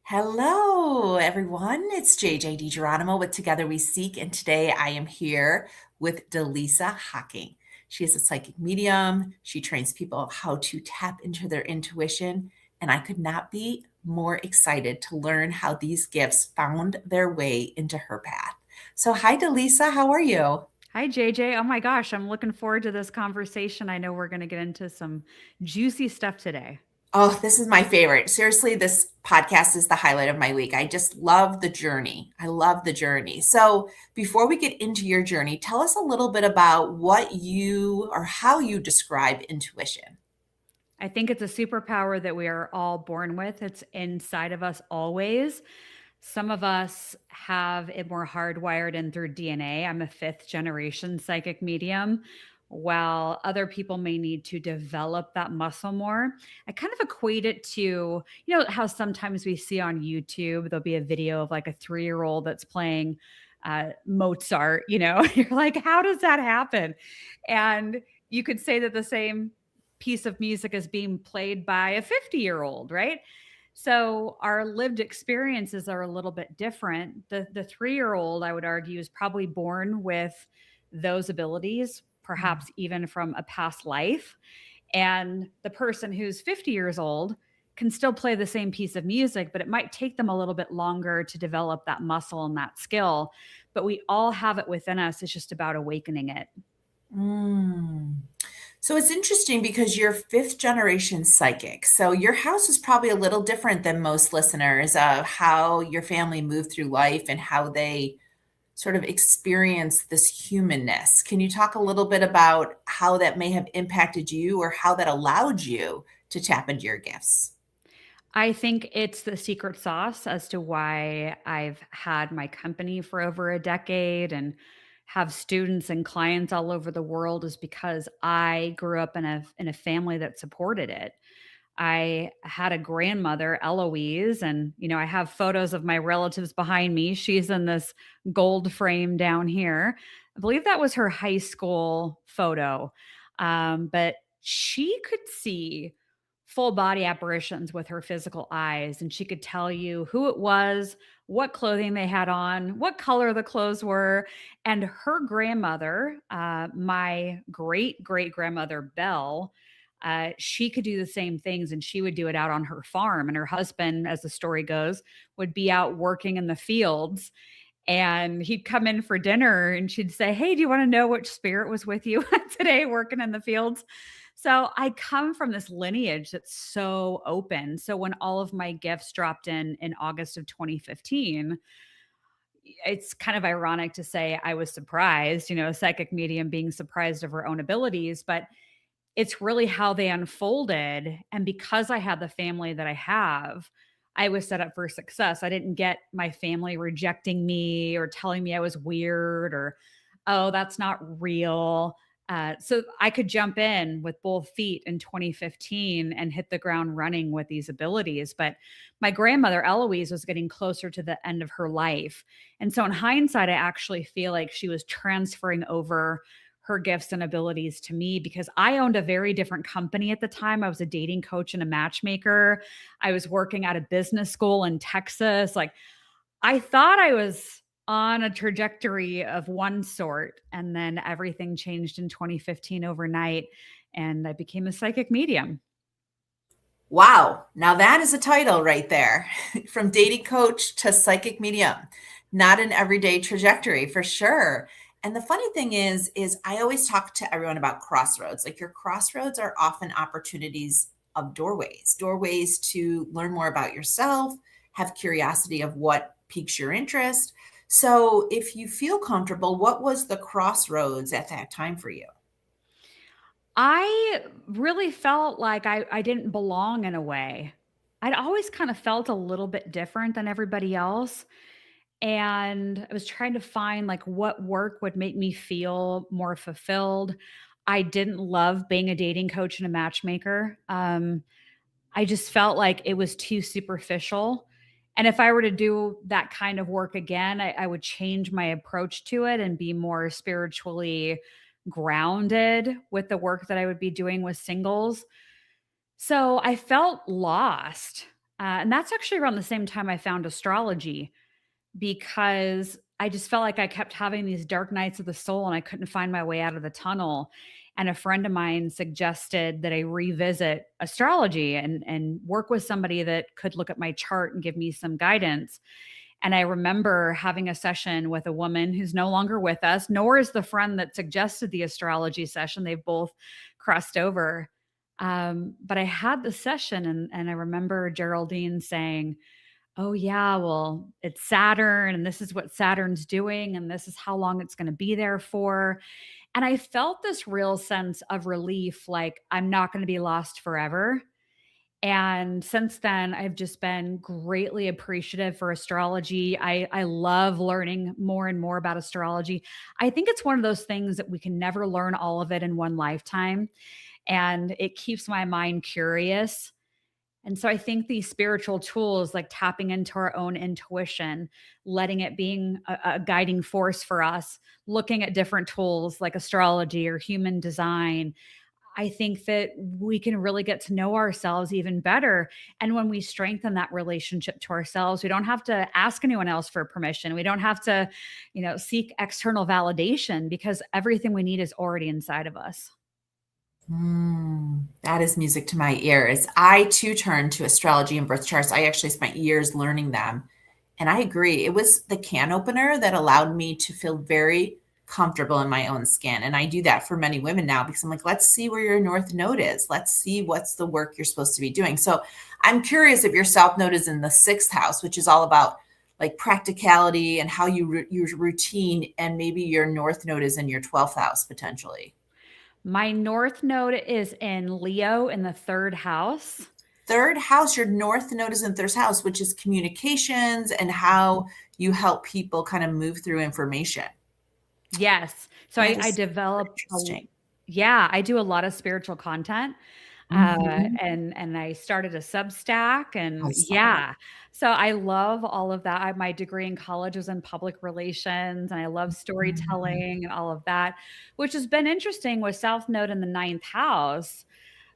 Hello, everyone. It's JJ DiGeronimo with Together We Seek, and today I am here with Dallisa Hocking. She is a psychic medium. She trains people how to tap into their intuition, and I could not be more excited to learn how these gifts found their way into her path. So, hi, Dallisa. How are you? Hi, JJ. Oh my gosh, I'm looking forward to this conversation. I know we're going to get into some juicy stuff today. Oh, this is my favorite. Seriously, this podcast is the highlight of my week. I just love the journey. I love the journey. So, before we get into your journey, tell us a little bit about what you or how you describe intuition. I think it's a superpower that we are all born with. It's inside of us always. Some of us have it more hardwired in through DNA. I'm a fifth generation psychic medium, while other people may need to develop that muscle more. I kind of equate it to, how sometimes we see on YouTube, there'll be a video of like a 3 year old that's playing Mozart, you're like, how does that happen? And you could say that the same piece of music is being played by a 50-year-old, right? So our lived experiences are a little bit different. The 3 year old, I would argue, is probably born with those abilities, perhaps even from a past life. And the person who's 50 years old can still play the same piece of music, but it might take them a little bit longer to develop that muscle and that skill. But we all have it within us. It's just about awakening it. Mm. So, it's interesting because you're fifth generation psychic. So, your house is probably a little different than most listeners of how your family moved through life and how they sort of experience this humanness. Can you talk a little bit about how that may have impacted you or how that allowed you to tap into your gifts? I think it's the secret sauce as to why I've had my company for over a decade and have students and clients all over the world is because I grew up in a family that supported it. I had a grandmother, Eloise, and I have photos of my relatives behind me. She's in this gold frame down here. I believe that was her high school photo. But she could see full body apparitions with her physical eyes, and she could tell you who it was, what clothing they had on, what color the clothes were. And her grandmother, my great great grandmother Belle, she could do the same things, and she would do it out on her farm. And her husband, as the story goes, would be out working in the fields. And he'd come in for dinner and she'd say, "Hey, do you want to know which spirit was with you today working in the fields?" So I come from this lineage that's so open. So when all of my gifts dropped in August of 2015, it's kind of ironic to say I was surprised, a psychic medium being surprised of her own abilities, but it's really how they unfolded. And because I had the family that I have, I was set up for success. I didn't get my family rejecting me or telling me I was weird or, oh, that's not real. So I could jump in with both feet in 2015 and hit the ground running with these abilities. But my grandmother, Eloise, was getting closer to the end of her life. And so in hindsight, I actually feel like she was transferring over her gifts and abilities to me because I owned a very different company at the time. I was a dating coach and a matchmaker. I was working at a business school in Texas. Like I thought I was on a trajectory of one sort, and then everything changed in 2015 overnight, and I became a psychic medium. Wow. Now that is a title right there. From dating coach to psychic medium. Not an everyday trajectory for sure. And the funny thing is I always talk to everyone about crossroads. Like your crossroads are often opportunities of doorways to learn more about yourself, have curiosity of what piques your interest. So if you feel comfortable, what was the crossroads at that time for you? I really felt like I didn't belong in a way. I'd always kind of felt a little bit different than everybody else. And I was trying to find like what work would make me feel more fulfilled. I didn't love being a dating coach and a matchmaker. I just felt like it was too superficial. And if I were to do that kind of work again, I would change my approach to it and be more spiritually grounded with the work that I would be doing with singles. So I felt lost. And that's actually around the same time I found astrology, because I just felt like I kept having these dark nights of the soul and I couldn't find my way out of the tunnel. And a friend of mine suggested that I revisit astrology and work with somebody that could look at my chart and give me some guidance. And I remember having a session with a woman who's no longer with us, nor is the friend that suggested the astrology session. They've both crossed over. But I had the session, and I remember Geraldine saying, "Oh, yeah, well, it's Saturn, and this is what Saturn's doing, and this is how long it's going to be there for." And I felt this real sense of relief, like I'm not going to be lost forever. And since then, I've just been greatly appreciative for astrology. I love learning more and more about astrology. I think it's one of those things that we can never learn all of it in one lifetime. And it keeps my mind curious. And so I think these spiritual tools, like tapping into our own intuition, letting it being a guiding force for us, looking at different tools like astrology or human design, I think that we can really get to know ourselves even better. And when we strengthen that relationship to ourselves, we don't have to ask anyone else for permission. We don't have to, seek external validation, because everything we need is already inside of us. That is music to my ears. I too turned to astrology and birth charts. I actually spent years learning them. And I agree. It was the can opener that allowed me to feel very comfortable in my own skin. And I do that for many women now because I'm like, let's see where your North Node is. Let's see what's the work you're supposed to be doing. So I'm curious if your South Node is in the sixth house, which is all about like practicality and how your routine, and maybe your North Node is in your 12th house potentially. My North Node is in Leo in the third house. Third house, your North Node is in third house, which is communications and how you help people kind of move through information. Yes. So That I is develop interesting. yeah, I do a lot of spiritual content. Mhm. And I started a Substack, I and saw that. yeah. So I love all of that. My degree in college was in public relations, and I love Mhm. storytelling and all of that, which has been interesting with South Node in the ninth house,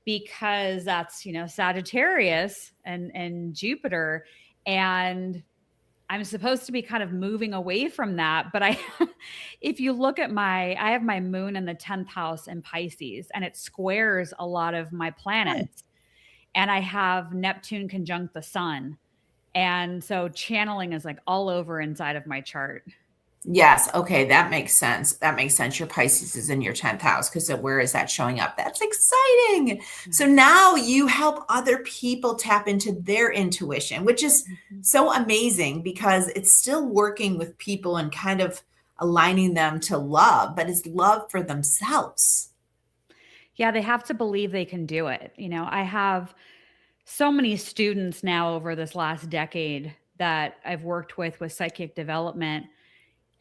because that's, Sagittarius and Jupiter. And I'm supposed to be kind of moving away from that, but I if you look at I have my moon in the 10th house in Pisces, and it squares a lot of my Right. planets, and I have Neptune conjunct the sun. And so channeling is like all over inside of my chart. Yes. Okay. That makes sense. That makes sense. Your Pisces is in your 10th house because where is that showing up? That's exciting. So now you help other people tap into their intuition, which is Mhm. so amazing because it's still working with people and kind of aligning them to love, but it's love for themselves. Yeah, they have to believe they can do it. I have so many students now over this last decade that I've worked with psychic development.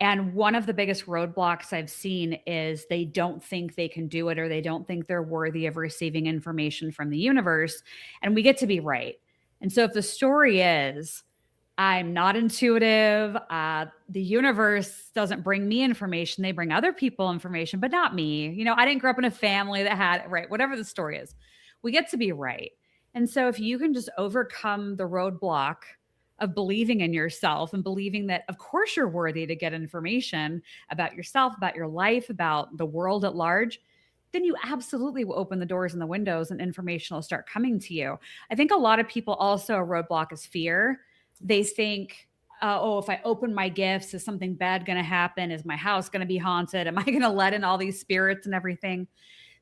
And one of the biggest roadblocks I've seen is they don't think they can do it, or they don't think they're worthy of receiving information from the universe. And we get to be right. And so if the story is, I'm not intuitive, the universe doesn't bring me information, they bring other people information, but not me. I didn't grow up in a family that had, right, whatever the story is, we get to be right. And so if you can just overcome the roadblock of believing in yourself and believing that, of course, you're worthy to get information about yourself, about your life, about the world at large, then you absolutely will open the doors and the windows, and information will start coming to you. I think a lot of people also, a roadblock is fear. They think, oh, if I open my gifts, is something bad going to happen? Is my house going to be haunted? Am I going to let in all these spirits and everything?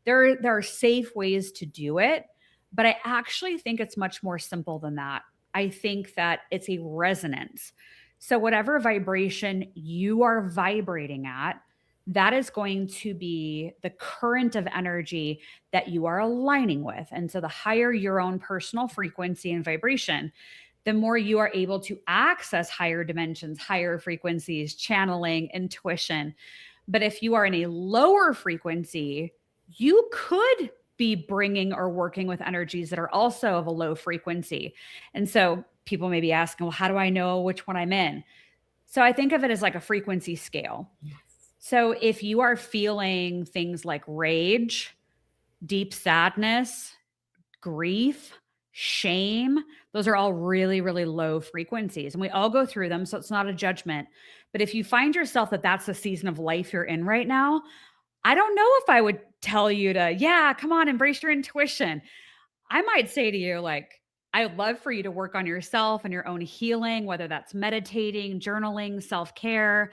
There are safe ways to do it, but I actually think it's much more simple than that. I think that it's a resonance. So whatever vibration you are vibrating at, that is going to be the current of energy that you are aligning with. And so the higher your own personal frequency and vibration, the more you are able to access higher dimensions, higher frequencies, channeling, intuition. But if you are in a lower frequency, you could be bringing or working with energies that are also of a low frequency. And so people may be asking, well, how do I know which one I'm in? So I think of it as like a frequency scale. So if you are feeling things like rage, deep sadness, grief, shame, those are all really, really low frequencies. And we all go through them. So it's not a judgment. But if you find yourself that that's the season of life you're in right now, I don't know if I would tell you to, yeah, come on, embrace your intuition. I might say to you, like, I would love for you to work on yourself and your own healing, whether that's meditating, journaling, self care.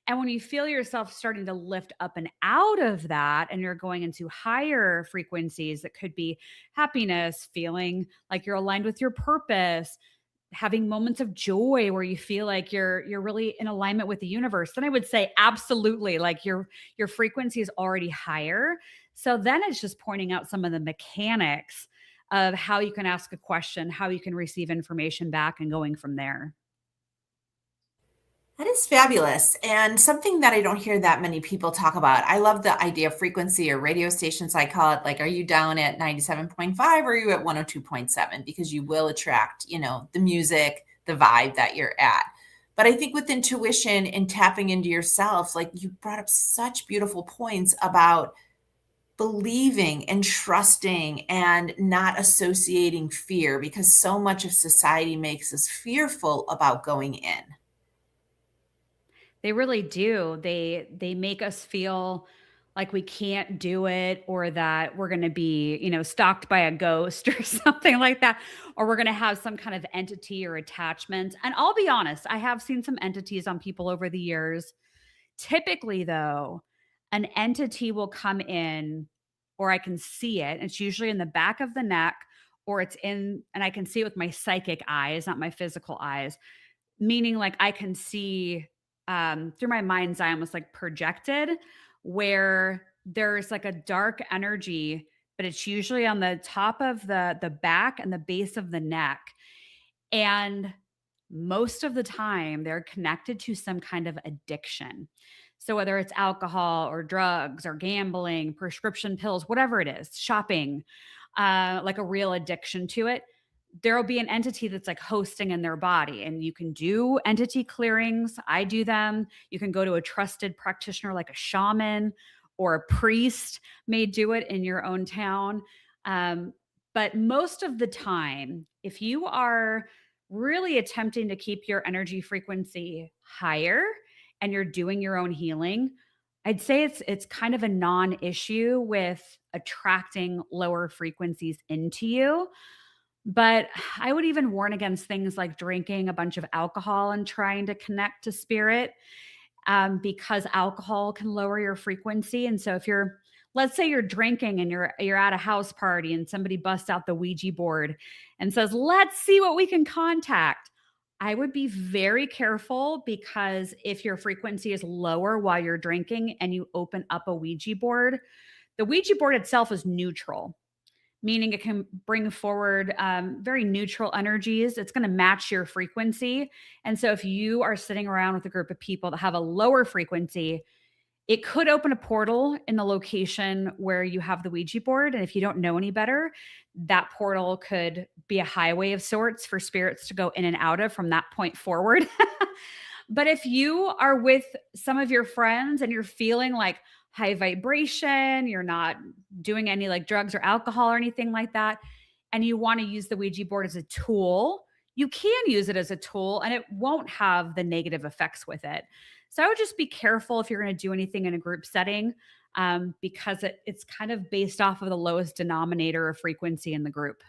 And when you feel yourself starting to lift up and out of that, and you're going into higher frequencies that could be happiness, feeling like you're aligned with your purpose, having moments of joy where you feel like you're really in alignment with the universe, then I would say absolutely, like your frequency is already higher. So then it's just pointing out some of the mechanics of how you can ask a question, how you can receive information back, and going from there. That is fabulous. And something that I don't hear that many people talk about. I love the idea of frequency or radio stations. I call it like, are you down at 97.5 or are you at 102.7? Because you will attract, the music, the vibe that you're at. But I think with intuition and tapping into yourself, like you brought up such beautiful points about believing and trusting and not associating fear, because so much of society makes us fearful about going in. They really do. They make us feel like we can't do it, or that we're going to be, stalked by a ghost or something like that, or we're going to have some kind of entity or attachment. And I'll be honest, I have seen some entities on people over the years. Typically though, an entity will come in, or I can see it. It's usually in the back of the neck, or it's in, and I can see it with my psychic eyes, not my physical eyes, meaning like I can see through my mind's eye, almost like projected, where there's like a dark energy, but it's usually on the top of the back and the base of the neck. And most of the time they're connected to some kind of addiction. So whether it's alcohol or drugs or gambling, prescription pills, whatever it is, shopping, like a real addiction to it, there'll be an entity that's like hosting in their body. And you can do entity clearings. I do them. You can go to a trusted practitioner like a shaman, or a priest may do it in your own town. Um, but most of the time, if you are really attempting to keep your energy frequency higher and you're doing your own healing, I'd say it's kind of a non-issue with attracting lower frequencies into you. But I would even warn against things like drinking a bunch of alcohol and trying to connect to spirit, because alcohol can lower your frequency. And so if you're, let's say you're drinking and you're at a house party and somebody busts out the Ouija board and says, "Let's see what we can contact." I would be very careful, because if your frequency is lower while you're drinking and you open up a Ouija board, the Ouija board itself is neutral, meaning it can bring forward very neutral energies. It's going to match your frequency. And so if you are sitting around with a group of people that have a lower frequency, it could open a portal in the location where you have the Ouija board. And if you don't know any better, that portal could be a highway of sorts for spirits to go in and out of from that point forward. But if you are with some of your friends and you're feeling like high vibration, you're not doing any like drugs or alcohol or anything like that, and you want to use the Ouija board as a tool, you can use it as a tool and it won't have the negative effects with it. So I would just be careful if you're going to do anything in a group setting, because it's kind of based off of the lowest denominator of frequency in the group.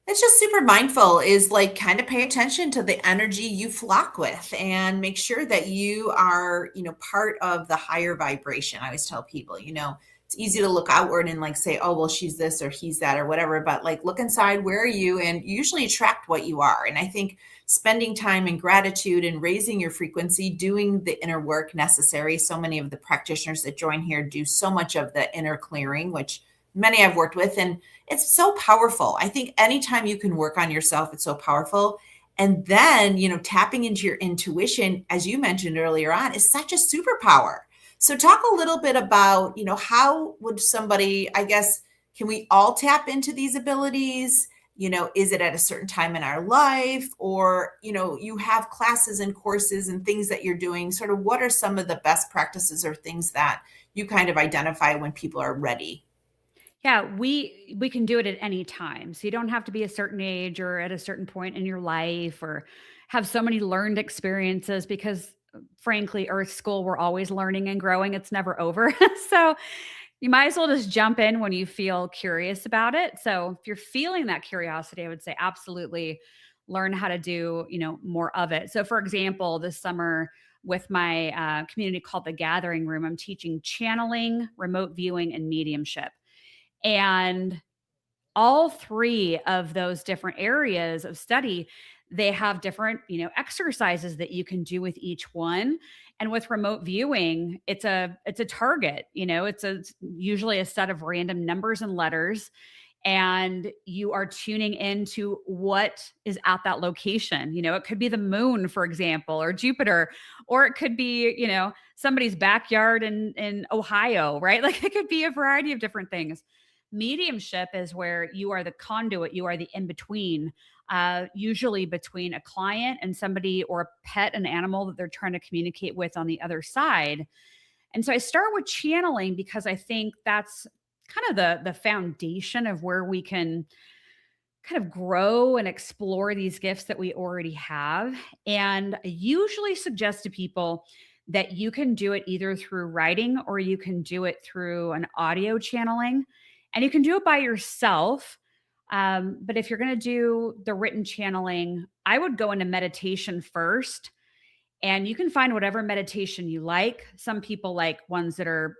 It's just super mindful is like kind of pay attention to the energy you flock with and make sure that you are, part of the higher vibration. I always tell people, it's easy to look outward and like say, oh, well, she's this or he's that or whatever. But like look inside, where are you? And you usually attract what you are. And I think spending time in gratitude and raising your frequency, doing the inner work necessary. So many of the practitioners that join here do so much of the inner clearing, which many I've worked with, and it's so powerful. I think anytime you can work on yourself, it's so powerful. And then, tapping into your intuition, as you mentioned earlier on, is such a superpower. So talk a little bit about, how would somebody, I guess, can we all tap into these abilities? Is it at a certain time in our life, or, you have classes and courses and things that you're doing, sort of what are some of the best practices or things that you kind of identify when people are ready? Yeah, we can do it at any time. So you don't have to be a certain age or at a certain point in your life or have so many learned experiences because frankly, Earth School, we're always learning and growing. It's never over. So you might as well just jump in when you feel curious about it. So if you're feeling that curiosity, I would say absolutely learn how to do, more of it. So for example, this summer with my community called the Gathering Room, I'm teaching channeling, remote viewing, and mediumship. And all three of those different areas of study, they have different, exercises that you can do with each one. And with remote viewing, it's a target, it's usually a set of random numbers and letters, and you are tuning into what is at that location. It could be the moon, for example, or Jupiter, or it could be, somebody's backyard in Ohio, right? Like it could be a variety of different things. Mediumship is where you are the conduit, you are the in between, usually between a client and somebody or a pet, an animal that they're trying to communicate with on the other side. And so I start with channeling because I think that's kind of the foundation of where we can kind of grow and explore these gifts that we already have. And I usually suggest to people that you can do it either through writing or you can do it through an audio channeling, and you can do it by yourself. But if you're going to do the written channeling, I would go into meditation first, and you can find whatever meditation you like. Some people like ones that are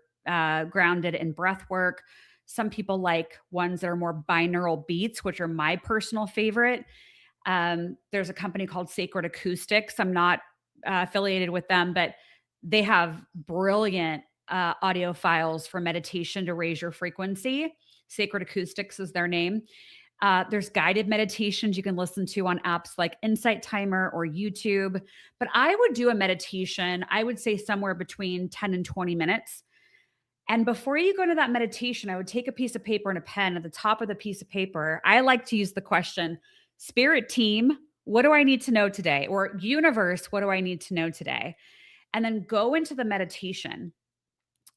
grounded in breath work. Some people like ones that are more binaural beats, which are my personal favorite. There's a company called Sacred Acoustics. I'm not affiliated with them, but they have brilliant audio files for meditation to raise your frequency. Sacred Acoustics is their name. There's guided meditations you can listen to on apps like Insight Timer or YouTube. But I would do a meditation, I would say somewhere between 10 and 20 minutes. And before you go into that meditation, I would take a piece of paper and a pen. At the top of the piece of paper, I like to use the question, Spirit team, what do I need to know today? Or universe, what do I need to know today? And then go into the meditation.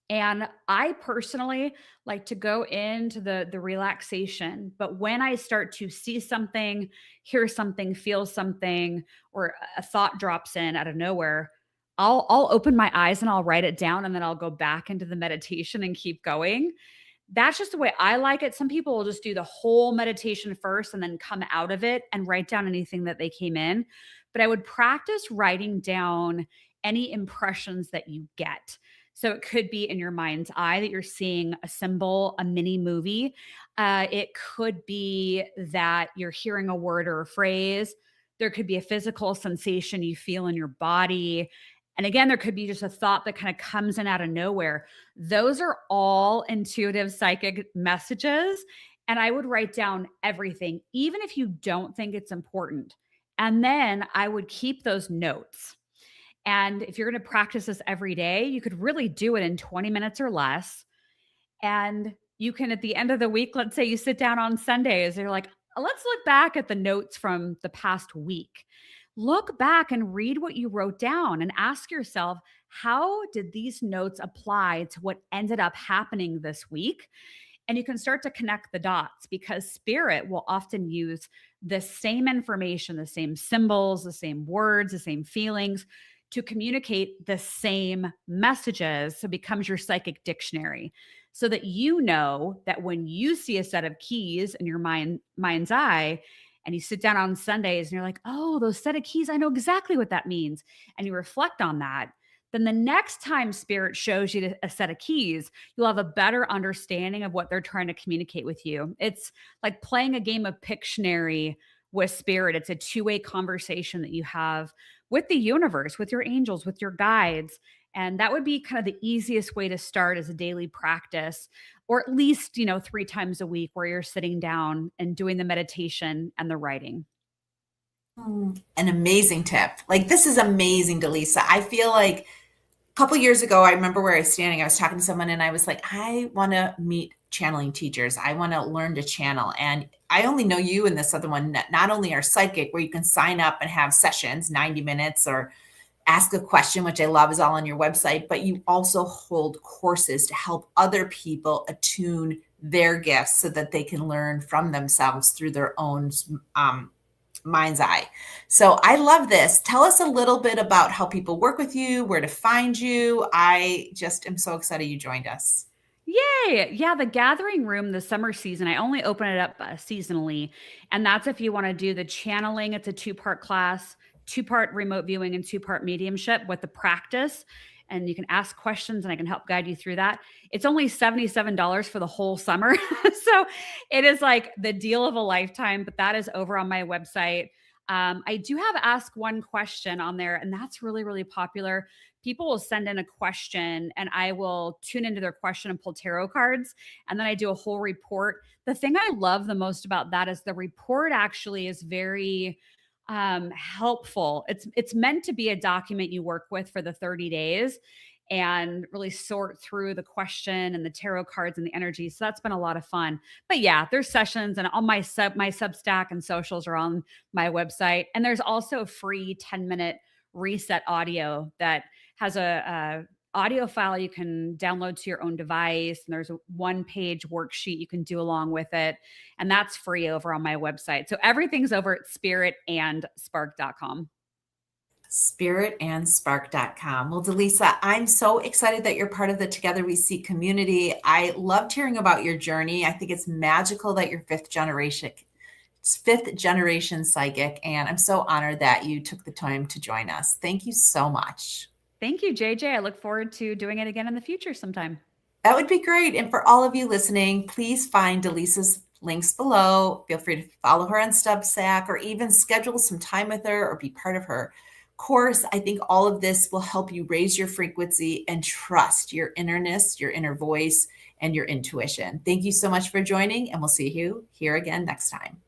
And I personally like to go into the relaxation, but when I start to see something, hear something, feel something, or a thought drops in out of nowhere, I'll open my eyes and I'll write it down, and then I'll go back into the meditation and keep going. That's just the way I like it. Some people will just do the whole meditation first and then come out of it and write down anything that they came in. But I would practice writing down any impressions that you get. So it could be in your mind's eye that you're seeing a symbol, a mini movie. It could be that you're hearing a word or a phrase. There could be a physical sensation you feel in your body. And again, there could be just a thought that kind of comes in out of nowhere. Those are all intuitive psychic messages. And I would write down everything, even if you don't think it's important. And then I would keep those notes. And if you're going to practice this every day, you could really do it in 20 minutes or less. And you can, at the end of the week, let's say you sit down on Sundays, you're like, let's look back at the notes from the past week. Look back and read what you wrote down and ask yourself, how did these notes apply to what ended up happening this week? And you can start to connect the dots because spirit will often use the same information, the same symbols, the same words, the same feelings to communicate the same messages. So it becomes your psychic dictionary so that you know that when you see a set of keys in your mind's eye, and you sit down on Sundays and you're like, oh, those set of keys, I know exactly what that means. And you reflect on that. Then the next time spirit shows you a set of keys, you'll have a better understanding of what they're trying to communicate with you. It's like playing a game of Pictionary with spirit. It's a two-way conversation that you have with the universe, with your angels, with your guides. And that would be kind of the easiest way to start as a daily practice, or at least, 3 times a week where you're sitting down and doing the meditation and the writing. An amazing tip. Like, this is amazing, Dallisa. I feel like a couple years ago, I remember where I was standing. I was talking to someone and I was like, I want to meet channeling teachers. I want to learn to channel. And I only know you and this other one, not only are psychic, where you can sign up and have sessions, 90 minutes, or ask a question, which I love, is all on your website, but you also hold courses to help other people attune their gifts so that they can learn from themselves through their own mind's eye. So I love this. Tell us a little bit about how people work with you, where to find you. I just am so excited you joined us. Yay! Yeah, the gathering room, the summer season, I only open it up seasonally. And that's if you want to do the channeling. It's a two-part class, two-part remote viewing and two-part mediumship with the practice. And you can ask questions and I can help guide you through that. It's only $77 for the whole summer. So it is like the deal of a lifetime, but that is over on my website. I do have Ask One Question on there, and that's really, really popular. People will send in a question and I will tune into their question and pull tarot cards. And then I do a whole report. The thing I love the most about that is the report actually is very helpful. It's meant to be a document you work with for the 30 days and really sort through the question and the tarot cards and the energy. So that's been a lot of fun. But yeah, there's sessions and all my Substack and socials are on my website. And there's also a free 10-minute reset audio that has a audio file you can download to your own device, and there's a one-page worksheet you can do along with it, and that's free over on my website. So everything's over at spiritandspark.com. Spiritandspark.com. Well, Dallisa, I'm so excited that you're part of the Together We Seek community. I loved hearing about your journey. I think it's magical that you're fifth generation psychic, and I'm so honored that you took the time to join us. Thank you so much. Thank you, JJ. I look forward to doing it again in the future sometime. That would be great. And for all of you listening, please find Dallisa's links below. Feel free to follow her on Substack or even schedule some time with her or be part of her course. I think all of this will help you raise your frequency and trust your innerness, your inner voice, and your intuition. Thank you so much for joining, and we'll see you here again next time.